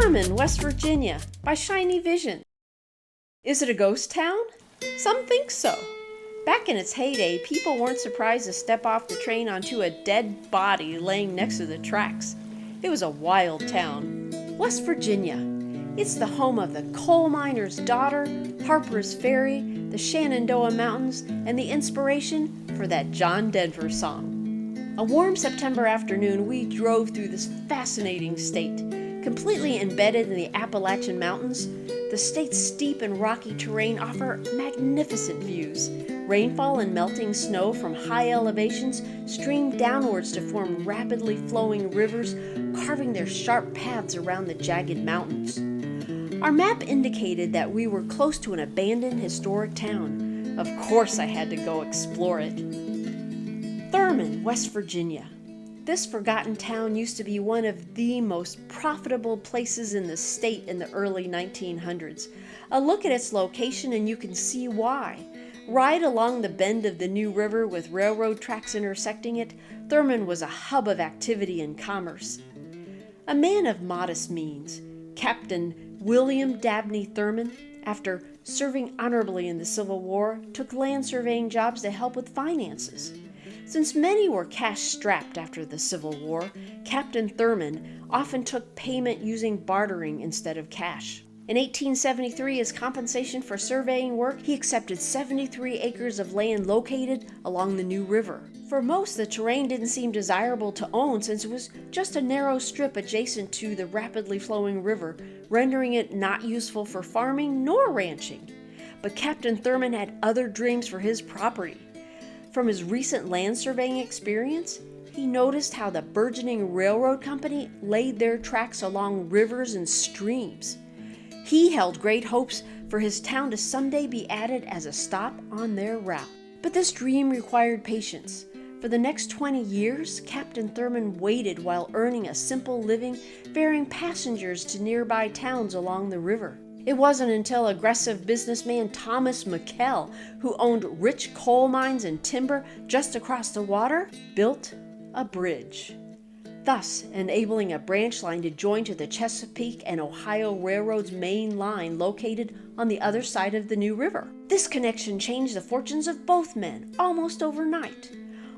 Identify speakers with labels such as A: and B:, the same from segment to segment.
A: Thurmond, West Virginia, by Shiny Vision. Is it a ghost town? Some think so. Back in its heyday, people weren't surprised to step off the train onto a dead body laying next to the tracks. It was a wild town. West Virginia. It's the home of the coal miner's daughter, Harper's Ferry, the Shenandoah Mountains, and the inspiration for that John Denver song. A warm September afternoon, we drove through this fascinating state. Completely embedded in the Appalachian Mountains, the state's steep and rocky terrain offer magnificent views. Rainfall and melting snow from high elevations stream downwards to form rapidly flowing rivers, carving their sharp paths around the jagged mountains. Our map indicated that we were close to an abandoned historic town. Of course I had to go explore it. Thurmond, West Virginia. This forgotten town used to be one of the most profitable places in the state in the early 1900s. A look at its location and you can see why. Right along the bend of the New River with railroad tracks intersecting it, Thurmond was a hub of activity and commerce. A man of modest means, Captain William Dabney Thurmond, after serving honorably in the Civil War, took land surveying jobs to help with finances. Since many were cash-strapped after the Civil War, Captain Thurmond often took payment using bartering instead of cash. In 1873, as compensation for surveying work, he accepted 73 acres of land located along the New River. For most, the terrain didn't seem desirable to own since it was just a narrow strip adjacent to the rapidly flowing river, rendering it not useful for farming nor ranching. But Captain Thurmond had other dreams for his property. From his recent land surveying experience, he noticed how the burgeoning railroad company laid their tracks along rivers and streams. He held great hopes for his town to someday be added as a stop on their route. But this dream required patience. For the next 20 years, Captain Thurmond waited while earning a simple living, ferrying passengers to nearby towns along the river. It wasn't until aggressive businessman Thomas McKell, who owned rich coal mines and timber just across the water, built a bridge, thus enabling a branch line to join to the Chesapeake and Ohio Railroad's main line located on the other side of the New River. This connection changed the fortunes of both men almost overnight.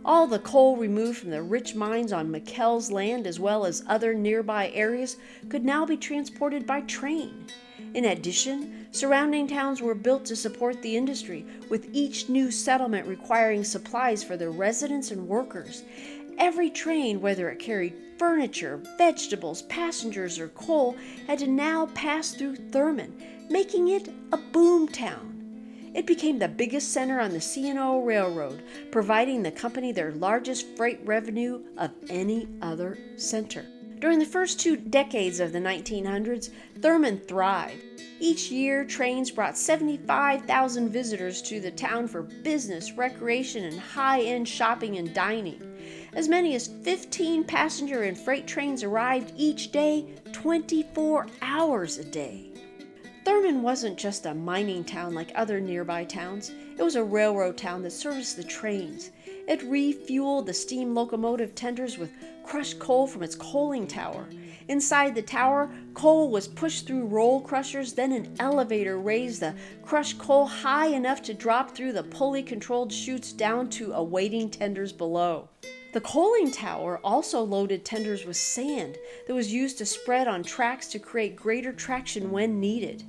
A: All the coal removed from the rich mines on McKell's land, as well as other nearby areas, could now be transported by train. In addition, surrounding towns were built to support the industry, with each new settlement requiring supplies for the residents and workers. Every train, whether it carried furniture, vegetables, passengers, or coal, had to now pass through Thurmond, making it a boomtown. It became the biggest center on the C&O Railroad, providing the company their largest freight revenue of any other center. During the first 2 decades of the 1900s, Thurmond thrived. Each year, trains brought 75,000 visitors to the town for business, recreation, and high-end shopping and dining. As many as 15 passenger and freight trains arrived each day, 24 hours a day. Thurmond wasn't just a mining town like other nearby towns. It was a railroad town that serviced the trains. It refueled the steam locomotive tenders with crushed coal from its coaling tower. Inside the tower, coal was pushed through roll crushers, then an elevator raised the crushed coal high enough to drop through the pulley-controlled chutes down to awaiting tenders below. The coaling tower also loaded tenders with sand that was used to spread on tracks to create greater traction when needed.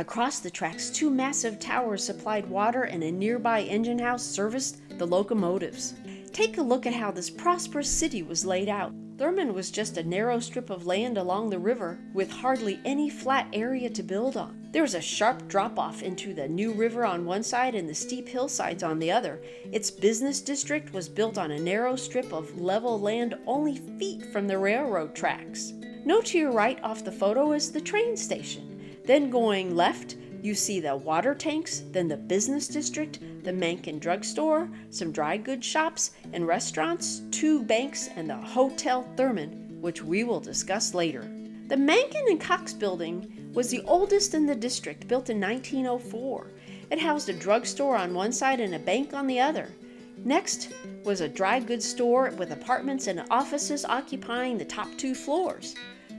A: Across the tracks, 2 massive towers supplied water and a nearby engine house serviced the locomotives. Take a look at how this prosperous city was laid out. Thurmond was just a narrow strip of land along the river with hardly any flat area to build on. There was a sharp drop-off into the New River on one side and the steep hillsides on the other. Its business district was built on a narrow strip of level land only feet from the railroad tracks. Note to your right off the photo is the train station. Then going left, you see the water tanks, then the business district, the Mencken drugstore, some dry goods shops and restaurants, 2 banks, and the Hotel Thurmond, which we will discuss later. The Mencken and Cox building was the oldest in the district, built in 1904. It housed a drugstore on one side and a bank on the other. Next was a dry goods store with apartments and offices occupying the top 2 floors.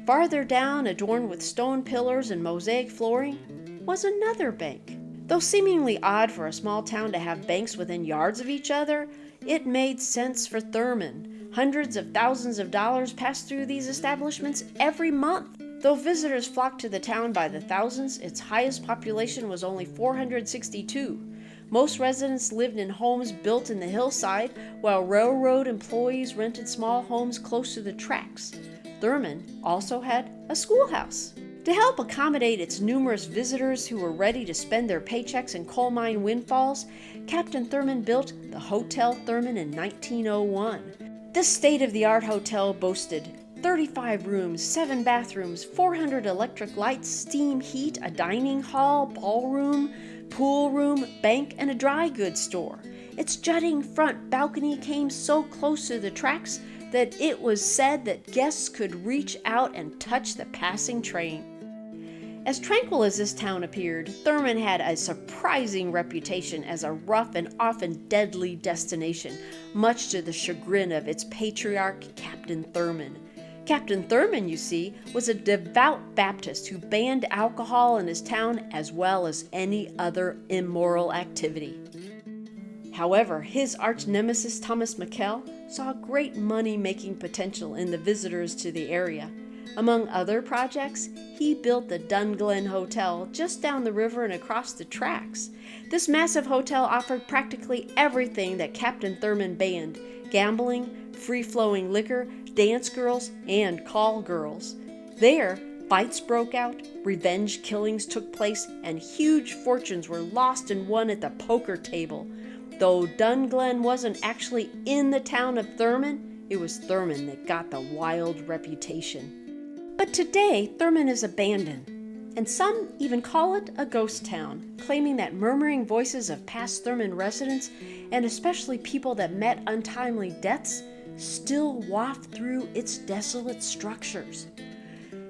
A: Farther down, adorned with stone pillars and mosaic flooring, was another bank. Though seemingly odd for a small town to have banks within yards of each other, it made sense for Thurmond. Hundreds of thousands of dollars passed through these establishments every month. Though visitors flocked to the town by the thousands, its highest population was only 462. Most residents lived in homes built in the hillside, while railroad employees rented small homes close to the tracks. Thurmond also had a schoolhouse. To help accommodate its numerous visitors who were ready to spend their paychecks in coal mine windfalls, Captain Thurmond built the Hotel Thurmond in 1901. This state-of-the-art hotel boasted 35 rooms, 7 bathrooms, 400 electric lights, steam heat, a dining hall, ballroom, pool room, bank, and a dry goods store. Its jutting front balcony came so close to the tracks that it was said that guests could reach out and touch the passing train. As tranquil as this town appeared, Thurmond had a surprising reputation as a rough and often deadly destination, much to the chagrin of its patriarch, Captain Thurmond. Captain Thurmond, you see, was a devout Baptist who banned alcohol in his town as well as any other immoral activity. However, his arch-nemesis Thomas McKell saw great money-making potential in the visitors to the area. Among other projects, he built the Dunglen Hotel just down the river and across the tracks. This massive hotel offered practically everything that Captain Thurmond banned: gambling, free-flowing liquor, dance girls, and call girls. There, fights broke out, revenge killings took place, and huge fortunes were lost and won at the poker table. Though Dunglen wasn't actually in the town of Thurmond, it was Thurmond that got the wild reputation. But today, Thurmond is abandoned, and some even call it a ghost town, claiming that murmuring voices of past Thurmond residents, and especially people that met untimely deaths, still waft through its desolate structures.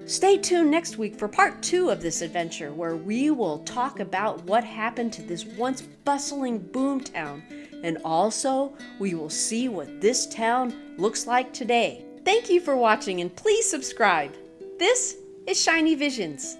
A: Stay tuned next week for part 2 of this adventure, where we will talk about what happened to this once bustling boomtown, and also we will see what this town looks like today. Thank you for watching, and please subscribe. This is Shiny Visions.